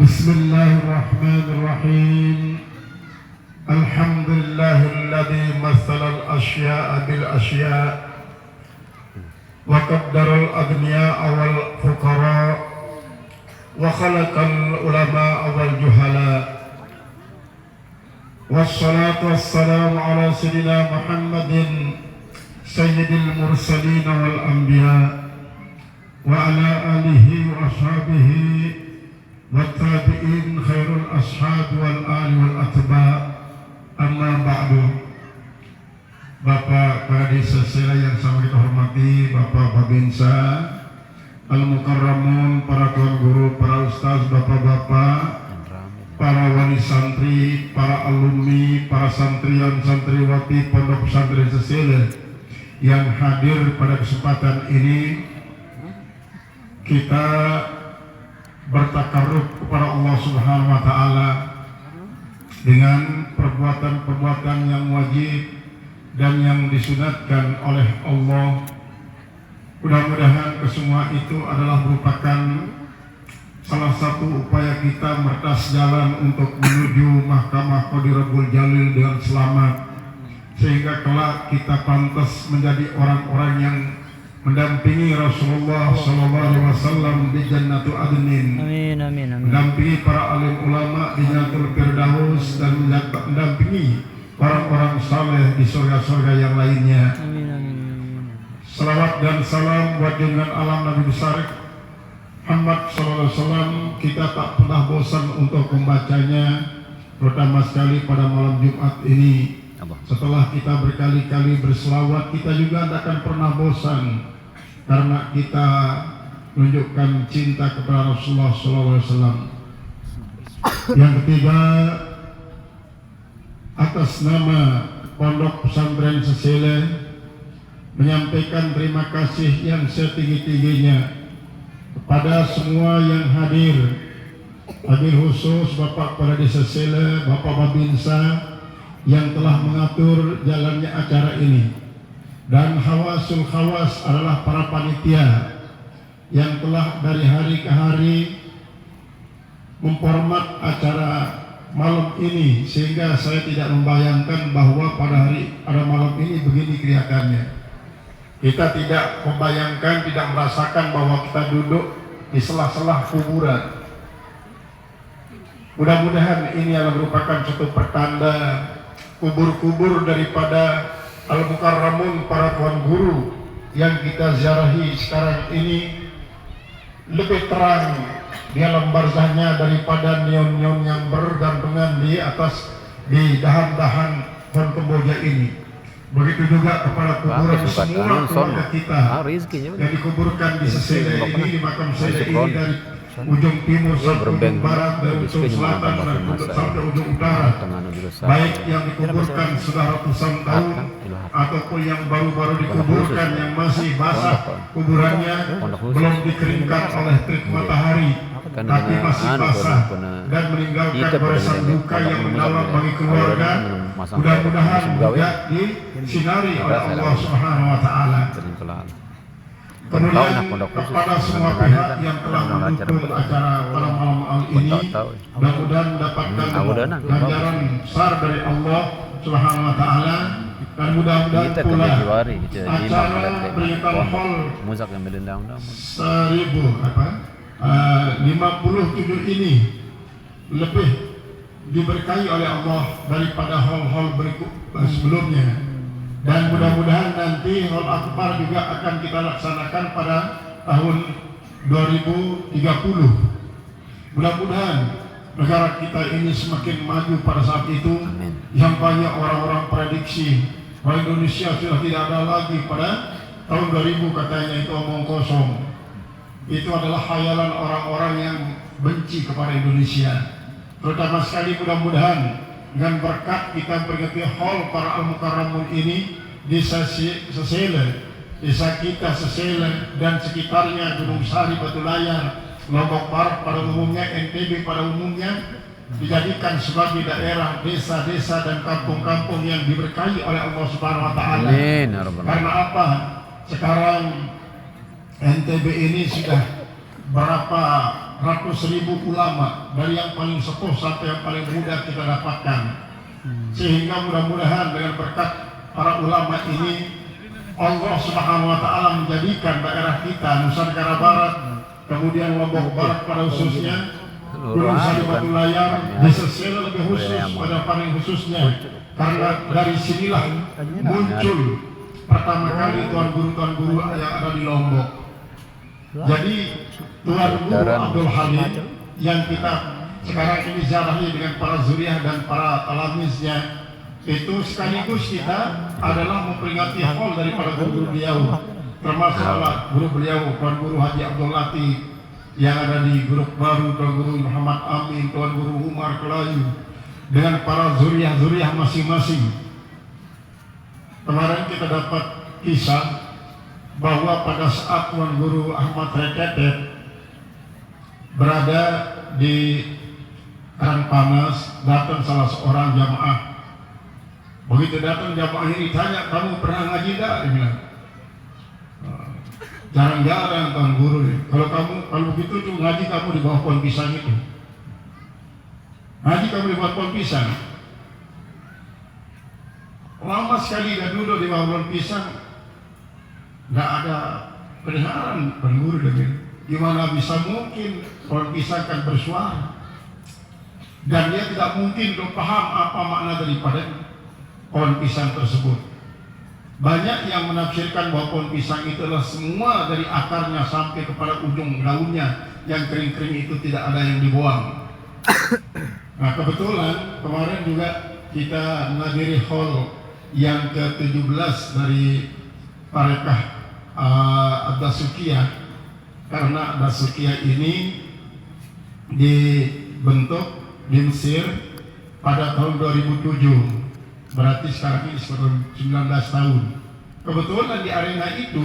Bismillahirrahmanirrahim. Alhamdulillahilladzi massala al-asya'a bil asya' wa qaddara al-aghniya'a wal fuqara' wa khalaqal ulama'a wal juhala'. Wassalatu wassalamu ala sayyidina Muhammadin sayyidil mursalin wal anbiya' wa ala alihi wa ashabihi wattabi'in khairul ashab wal ali wal atba'. Amma ba'du. Bapak Kadis Sesela yang sama kita hormati, Bapak Babinsa, Al-Mukarramun, para tuan guru, para ustaz, bapak-bapak, para wali santri, para alumni, para santriwan santriwati Pondok Pesantren Sesela yang hadir pada kesempatan ini. Kita bertakarruf kepada Allah Subhanahu wa taala dengan perbuatan-perbuatan yang wajib dan yang disunatkan oleh Allah. Mudah-mudahan kesemua itu adalah merupakan salah satu upaya kita mertas jalan untuk menuju Mahkamah Qadirul Jalil dengan selamat, sehingga kelak kita pantas menjadi orang-orang yang mendampingi Rasulullah SAW di Jannatul Adnin. Amin, amin, amin. Mendampingi para alim ulama di Jannatul Firdaus dan mendampingi orang-orang saleh di surga-surga yang lainnya. Amin, amin. Salawat dan salam buat junjungan alam Nabi besar Muhammad SAW. Kita tak pernah bosan untuk membacanya, terutama sekali pada malam Jumat ini. Setelah kita berkali-kali berselawat, kita juga tidak akan pernah bosan, karena kita menunjukkan cinta kepada Rasulullah SAW. Yang ketiga, atas nama Pondok Pesantren Sesela menyampaikan terima kasih yang setinggi-tingginya kepada semua yang hadir. Hadir khusus Bapak Kepala Desa Sesela, Bapak Babinsa yang telah mengatur jalannya acara ini, dan khawasul khawas adalah para panitia yang telah dari hari ke hari memformat acara malam ini, sehingga saya tidak membayangkan bahwa pada malam ini begini kelihatannya. Kita tidak membayangkan, tidak merasakan bahwa kita duduk di sela-sela kuburan. Mudah-mudahan ini adalah merupakan suatu pertanda kubur-kubur daripada Al-Mukarramun, para tuan guru yang kita ziarahi sekarang ini lebih terang di alam barzahnya daripada neon-neon yang bergantungan di atas di dahan-dahan pohon kemboja ini. Begitu juga kepada kuburan semua keluarga kita yang dikuburkan di Sesela ini, di makam Sesela ini, dari ujung timur sampai ujung barat, dari ujung selatan sampai ujung utara, baik yang dikuburkan sudah ratusan tahun ataupun yang baru-baru dikuburkan yang masih basah kuburannya, belum dikeringkan oleh terik matahari tapi masih basah dan meninggalkan goresan duka yang mendalam bagi keluarga. Mudah-mudahan juga disinari oleh Allah Subhanahu wa taala. Kemudian kepada semua pihak yang telah mendukung acara pada malam ini, mudah-mudahan mendapatkan ganjaran besar dari Allah Subhanahu wa taala, dan mudah-mudahan pula acara Berikan Hall 57 ini lebih diberkahi oleh Allah daripada hall-hall berikut sebelumnya. Dan mudah-mudahan nanti hall akbar juga akan kita laksanakan pada tahun 2030. Mudah-mudahan negara kita ini semakin maju pada saat itu. Amin. Yang banyak orang-orang prediksi bahwa Indonesia sudah tidak ada lagi pada tahun 2000, katanya itu omong kosong. Itu adalah khayalan orang-orang yang benci kepada Indonesia. Terutama sekali mudah-mudahan dengan berkat kita berganti hall para Al-Mukarramun ini di Sesela, desa kita Sesela dan sekitarnya, Gunung Sari, Batu Layar, Lombok Barat pada umumnya, NTB pada umumnya, dijadikan sebagai daerah, desa-desa dan kampung-kampung yang diberkahi oleh Allah Subhanahu wa taala. Karena apa? Sekarang NTB ini sudah berapa ratus ribu ulama dari yang paling sepuh sampai yang paling muda kita dapatkan. Sehingga mudah-mudahan dengan berkat para ulama ini Allah Subhanahu wa taala menjadikan daerah kita Nusa Tenggara Barat, kemudian Lombok Barat pada khususnya, Gunung Sari Batu Layar, Desa Sela lebih khusus, pada paling khususnya, karena dari sinilah muncul pertama kali tuan guru yang ada di Lombok. Jadi Tuan Guru Abdul Halim yang kita sekarang ini ziarahi dengan para zuriyah dan para talamisnya, itu sekaligus kita adalah memperingati haul daripada guru beliau, termasuk guru beliau Tuan Guru Haji Abdul Latif yang ada di grup baru, Tuan Guru Muhammad Amin, Tuan Guru Umar Kelayu, dengan para zuriyah masing-masing. Kemarin kita dapat kisah bahwa pada saat Tuan Guru Ahmad Reketet berada di Karangpanas, datang salah seorang jamaah. Begitu datang jamaah ini ditanya, kamu pernah ngaji enggak? Dia bilang, jarang-jarang Tuan Guru. Kalau begitu tuh ngaji kamu di bawah pohon pisang itu. Ngaji kamu di bawah pohon pisang. Lama sekali dia duduk di bawah pohon pisang, nggak ada pendengaran. Tuan Guru dia bilang, gimana bisa mungkin pohon pisang kan bersuara? Dan dia tidak mungkin paham apa makna daripada pohon pisang tersebut. Banyak yang menafsirkan bahwa pohon pisang itu adalah semua dari akarnya sampai kepada ujung daunnya yang kering-kering itu tidak ada yang dibuang. Nah kebetulan kemarin juga kita menghadiri haul yang ke-17 dari Tarekah Ad-Dasukiyah, karena Ad-Dasukiyah ini dibentuk di Mesir pada tahun 2007, berarti sekarang ini 19 tahun. Kebetulan di arena itu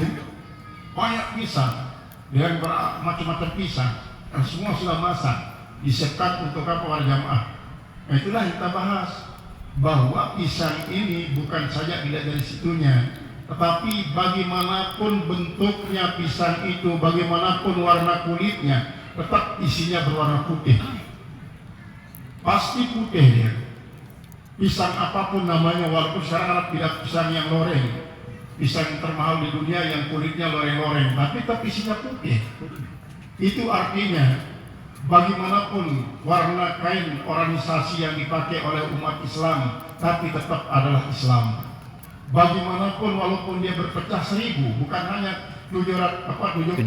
banyak pisang dengan macam-macam pisang, dan semua sudah masak, disiapkan untuk para jamaah. Nah itulah yang kita bahas, bahwa pisang ini bukan saja dilihat dari situnya, tetapi bagaimanapun bentuknya pisang itu, bagaimanapun warna kulitnya, tetap isinya berwarna putih. Pasti putih dia. Pisang apapun namanya, walaupun sekarang Arab tidak pisang yang loreng, pisang termahal di dunia yang kulitnya loreng-loreng, tapi tetap isinya putih. Itu artinya bagaimanapun warna kain organisasi yang dipakai oleh umat Islam, tapi tetap adalah Islam. Bagaimanapun walaupun dia berpecah 1000, bukan hanya 773,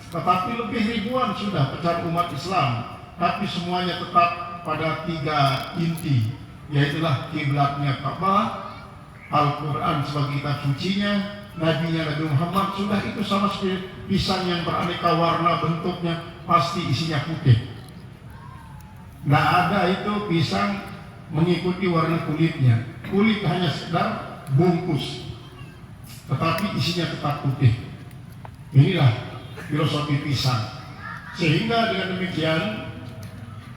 tetapi lebih ribuan sudah pecahan umat Islam, tapi semuanya tetap pada 3 inti, yaitulah kiblatnya Ka'bah, Al-Quran sebagai kitab sucinya, Nabi-Nya Nabi Muhammad. Sudah itu sama seperti pisang yang beraneka warna bentuknya, pasti isinya putih. Nggak ada itu pisang mengikuti warna kulitnya. Kulit hanya sekedar bungkus, tetapi isinya tetap putih. Inilah filosofi pisang. Sehingga dengan demikian,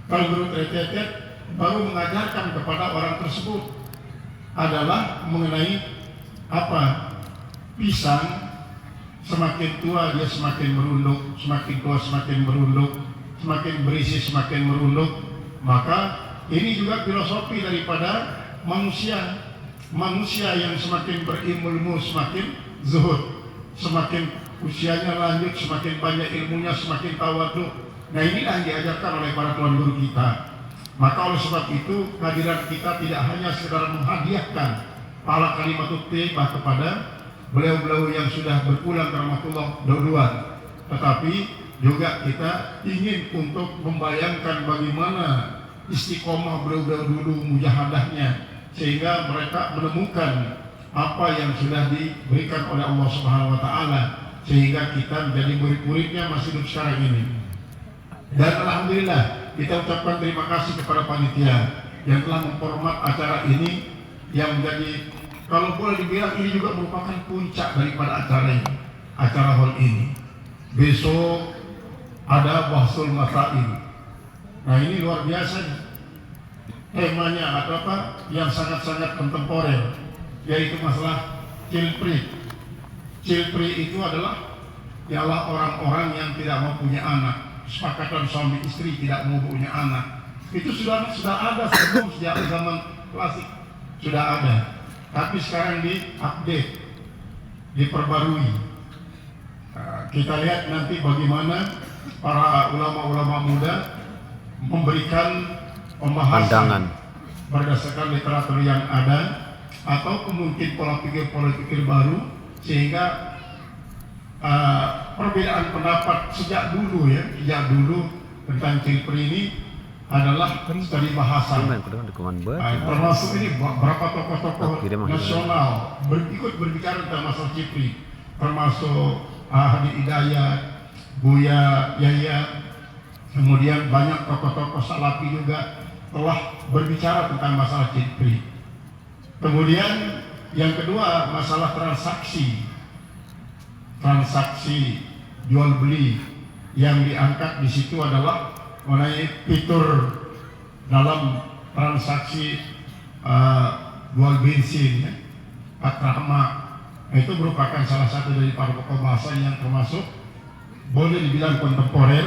kalau Guru Reketet baru mengajarkan kepada orang tersebut adalah mengenai apa? Pisang semakin tua dia semakin merunduk, semakin tua semakin merunduk, semakin berisi semakin merunduk. Maka ini juga filosofi daripada manusia. Manusia yang semakin berilmu semakin zuhud, semakin usianya lanjut, semakin banyak ilmunya, semakin tawadhu. Nah inilah yang diajarkan oleh para tuan guru kita. Maka oleh sebab itu kehadiran kita tidak hanya sekedar menghadiahkan pahala kalimatut thayyibah kepada beliau-beliau yang sudah berpulang ke rahmatullah duluan, tetapi juga kita ingin untuk membayangkan bagaimana istiqomah beliau-beliau dulu, mujahadahnya, sehingga mereka menemukan apa yang sudah diberikan oleh Allah Subhanahu wa taala, sehingga kita menjadi murid-muridnya masih hidup sekarang ini. Dan alhamdulillah kita ucapkan terima kasih kepada panitia yang telah memformat acara ini, yang menjadi, kalau boleh dibilang, ini juga merupakan puncak daripada acara ini, acara hall ini. Besok ada bahsul masail. Nah ini luar biasa. Temanya atau apa yang sangat-sangat kontemporer, yaitu masalah childfree. Childfree itu adalah ialah orang-orang yang tidak mau punya anak. kesepakatan suami istri tidak mau punya anak. Itu sudah ada sebelum sejak zaman klasik sudah ada. Tapi sekarang diupdate, diperbarui. Kita lihat nanti bagaimana para ulama-ulama muda memberikan pembahasan berdasarkan literatur yang ada atau mungkin pola pikir baru, sehingga perbedaan pendapat sejak dulu tentang Cilpri ini adalah studi bahasa. Termasuk ini beberapa tokoh-tokoh nasional ikut berbicara tentang masalah Cilpri, termasuk Hadi Hidayat, Buya Yahya, kemudian banyak tokoh-tokoh Salafi juga telah berbicara tentang masalah Cilpri. Kemudian yang kedua, masalah transaksi jual beli yang diangkat di situ adalah mengenai fitur dalam transaksi jual bensin, atrama. Itu merupakan salah satu dari para pokok bahasa yang termasuk boleh dibilang kontemporer.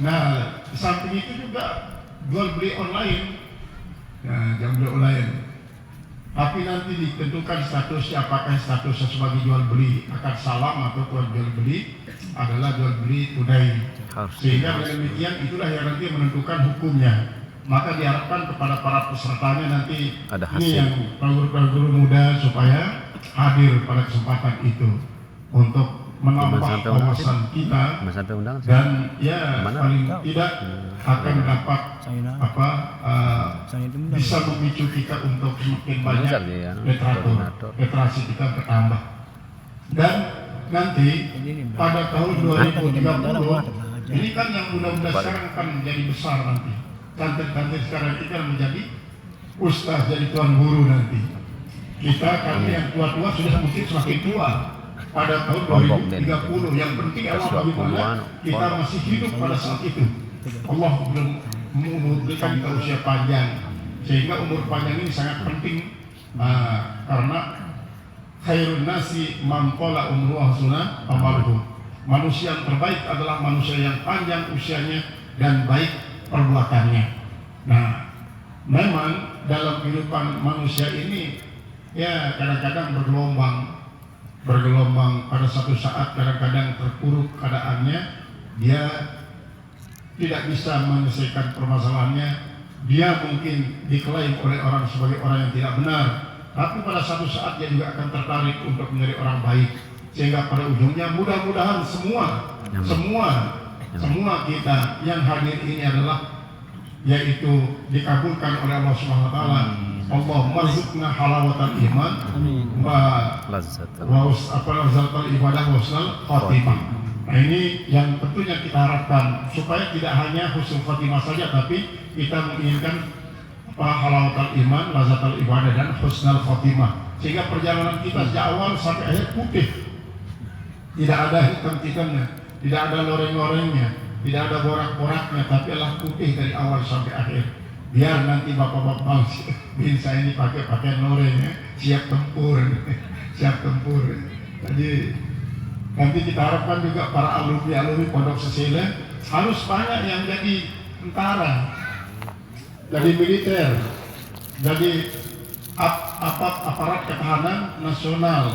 Nah, di samping itu juga jual beli online, jual beli online. Tapi nanti ditentukan statusnya, apakah statusnya sebagai jual beli akad salam atau jual beli adalah jual beli tunai. Sehingga dengan demikian itulah yang nanti menentukan hukumnya. Maka diharapkan kepada para pesertanya nanti ini yang guru muda supaya hadir pada kesempatan itu untuk menambah wawasan kita, dan ya paling tidak akan dapat bisa memicu kita untuk semakin banyak literasi kita bertambah. Dan nanti pada tahun 2030 ini kan yang muda-muda sekarang akan menjadi besar nanti. Santri-santri sekarang ini kan menjadi ustaz, jadi tuan guru nanti. Kami yang tua-tua sudah mungkin semakin tua pada tahun 2030. Yang penting adalah bagaimana kita masih hidup pada saat itu. Allah belum memberikan kita usia panjang, sehingga umur panjang ini sangat penting, karena khairun nasi man qala umruhu hasuna amaluhu. Manusia yang terbaik adalah manusia yang panjang usianya dan baik perbuatannya. Nah, memang dalam kehidupan manusia ini ya kadang-kadang bergelombang pada satu saat, kadang-kadang terpuruk keadaannya, dia tidak bisa menyelesaikan permasalahannya, dia mungkin diklaim oleh orang sebagai orang yang tidak benar, tapi pada satu saat dia juga akan tertarik untuk menjadi orang baik, sehingga pada ujungnya mudah-mudahan semua kita yang hadir ini adalah yaitu dikabulkan oleh Allah Subhanahu wa taala. Allah marzuqna halawatal iman wa lazzatal ibadah wa husnul khatimah. Nah, ini yang tentunya kita harapkan supaya tidak hanya husnul khatimah saja, tapi kita menginginkan halawatal iman, lazzatal ibadah dan husnul khatimah, sehingga perjalanan kita sejak awal sampai akhir putih. Tidak ada hitam-hitamnya, tidak ada loreng-lorengnya, tidak ada borak-boraknya, tapi adalah putih dari awal sampai akhir. Biar nanti bapak-bapak bisa ini pakai pakaian loreng, siap tempur. Jadi nanti kita harapkan juga para alumni Pondok Sesile harus banyak yang jadi tentara, jadi militer, jadi aparat ketahanan nasional,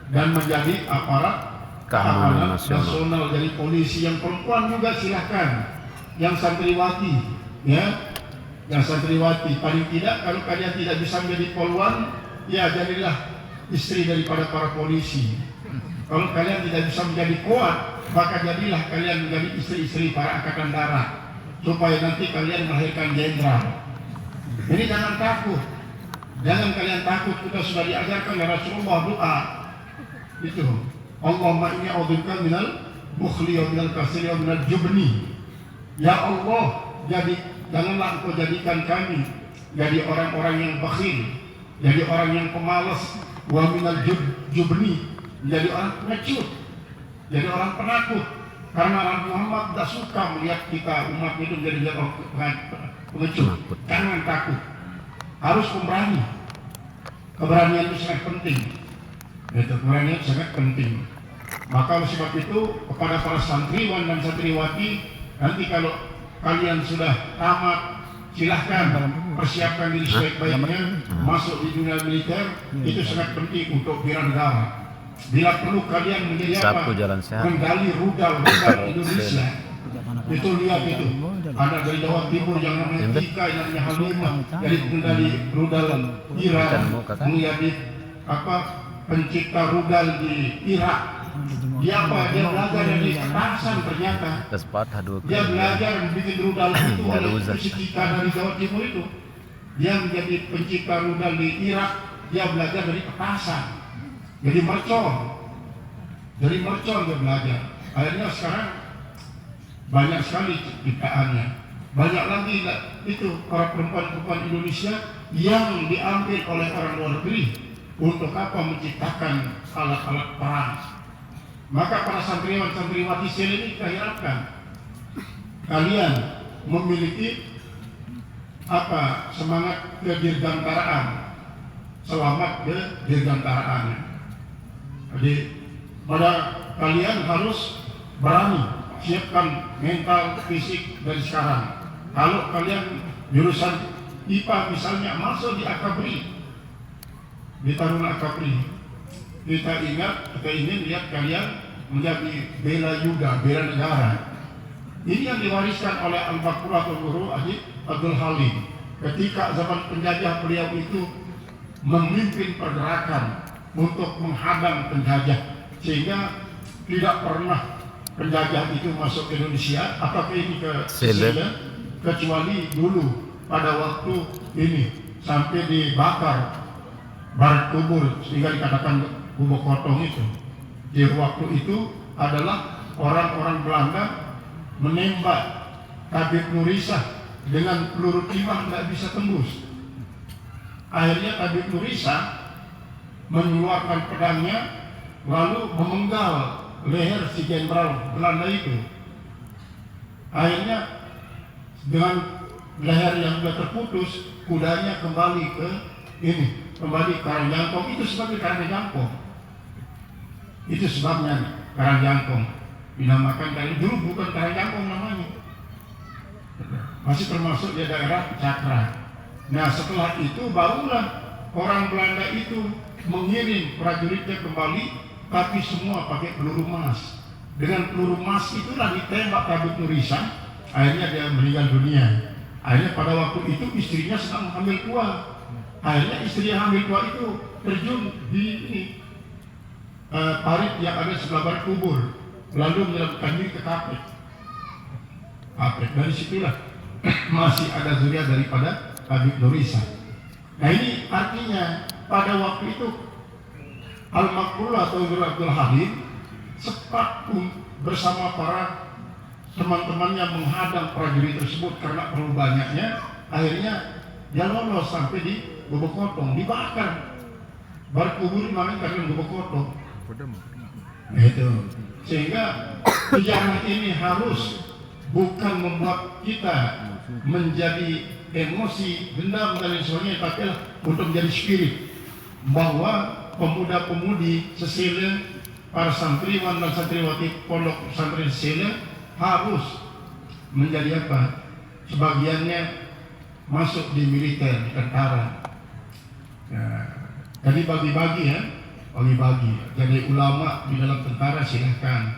dan menjadi aparat keamanan nasional, jadi polisi. Yang perempuan juga silahkan, yang santriwati, yang santriwati. Paling tidak kalau kalian tidak bisa menjadi poluan, ya jadilah istri daripada para polisi. Kalau kalian tidak bisa menjadi kuat, maka jadilah kalian menjadi istri-istri para angkatan darat, supaya nanti kalian melahirkan jenderal. Ini jangan takut, jangan kalian takut. Kita sudah diajarkan oleh Rasulullah doa itu, Allahumma inni a'udzubika minal bukhli wa minal kasri wa minal jubni. Ya Allah, janganlah Engkau jadikan kami jadi orang-orang yang bakhil, jadi orang yang pemalas, wa minal jubni, jadi orang pengecut, jadi orang penakut. Karena Nabi Muhammad tidak suka melihat kita umat itu menjadi orang pengecut. Jangan takut, harus pemberani. Keberanian itu sangat penting. Keberanian sangat penting. Maka oleh sebab itu kepada para santriwan dan santriwati, Nanti kalau kalian sudah tamat, silahkan persiapkan diri sebaik-baiknya masuk di dunia militer. Itu sangat penting untuk bela negara. Bila perlu kalian menjadi apa? Menggali rudal Indonesia. Itu lihat itu. Ada dari Jawa Timur yang namanya Tika, yang namanya Halimah, dari rudal Iran, menjadi apa? Pencipta rudal di Irak. Dia apa? Dia belajar dari petasan ternyata. Dia belajar bikin rudal itu oleh Tika dari Jawa Timur itu. Dia menjadi pencipta rudal di Irak. Dia belajar dari petasan. Jadi mercon. Dari mercon dia belajar. Akhirnya sekarang banyak sekali ciptaannya. Banyak lagi itu para perempuan-perempuan Indonesia yang diambil oleh orang luar negeri. Untuk apa? Menciptakan alat-alat perang. Maka para santriwan-santriwati sini ini kita harapkan kalian memiliki apa? Semangat kedirgantaraan, selamat kedirgantaraan. Jadi pada kalian harus berani, siapkan mental, fisik dari sekarang. Kalau kalian jurusan IPA misalnya masuk di Akabri, di Taruna Akabri, kita ingin lihat kalian menjadi bela Yuda, bela negara. Ini yang diwariskan oleh Al-Baquratul Guru Abdul Halim. Ketika zaman penjajah, beliau itu memimpin pergerakan untuk menghadang penjajah, sehingga tidak pernah penjajah itu masuk ke Indonesia atau ke ini ke Sela, kecuali dulu pada waktu ini sampai dibakar barat kubur sehingga dikatakan Gubuk Kotong itu. Di waktu itu adalah orang-orang Belanda menembak Tabib Nurisa dengan peluru timah tidak bisa tembus. Akhirnya Tabib Nurisa mengeluarkan pedangnya lalu memenggal leher si jenderal Belanda itu. Akhirnya dengan leher yang sudah terputus, kudanya kembali ke Karangjangkong. Itu sebagai Karangjangkong. Itu sebabnya Karangjangkong dinamakan dari dulu bukan Karangjangkong namanya. Masih termasuk di daerah Cakra. Nah setelah itu barulah orang Belanda itu mengirim prajuritnya kembali, tapi semua pakai peluru emas. Dengan peluru emas itulah ditembak Tabib Nurisa, akhirnya dia meninggal dunia. Akhirnya pada waktu itu istrinya sedang hamil tua. Akhirnya istri yang hamil tua itu terjun di parit yang ada sebelah barat kubur, lalu menyelamatkan diri ke kapek. Dari situlah masih ada zuriat daripada Tabib Nurisa. Nah ini artinya pada waktu itu Al-Maqrul atau Abdul Halim sempat bersama para teman-temannya menghadang prajurit tersebut karena terlalu banyaknya. Akhirnya dia lolos sampai di Gubuk Kotong, dibakar. Barat kubur namanya karena Gubuk Kotong. Itu sehingga sejarah ini harus bukan membuat kita menjadi emosi, dendam dan lain sebagainya, tapi untuk menjadi spirit bahwa pemuda-pemudi Sesela, para santriwan dan santriwati pondok pesantren Sesela harus menjadi apa? Sebagiannya masuk di militer, di tentara. Jadi bagi-bagi ya. Bagi-bagi, jadi ulama di dalam tentara silahkan.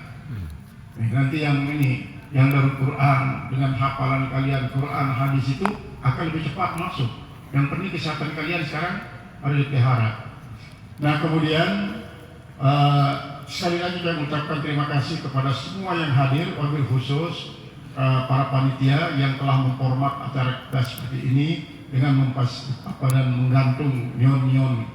Nanti yang dari Quran dengan hafalan kalian Quran hadis itu akan lebih cepat masuk. Yang penting kesehatan kalian sekarang harus dipelihara. Nah kemudian sekali lagi saya mengucapkan terima kasih kepada semua yang hadir, wabil khusus para panitia yang telah memformat acara kita seperti ini dengan dan menggantung neon-neon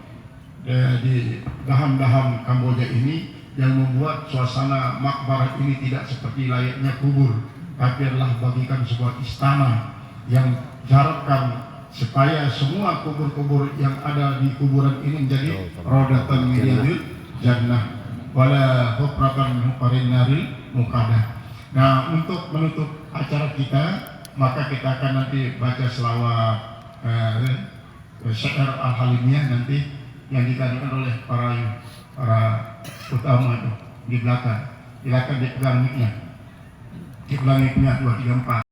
di dahan-dahan Kamboja ini yang membuat suasana makbarah ini tidak seperti layaknya kubur, tapi adalah bagikan sebuah istana yang diharapkan supaya semua kubur-kubur yang ada di kuburan ini menjadi rodatan minal jannah wala hufratan min hufarin naril muqaddah. Nah untuk menutup acara kita maka kita akan nanti baca selawat syair Al-Halimiyah nanti yang dikatakan oleh para utama itu di belakang. Silakan dipegang mic-nya. Langitnya 234.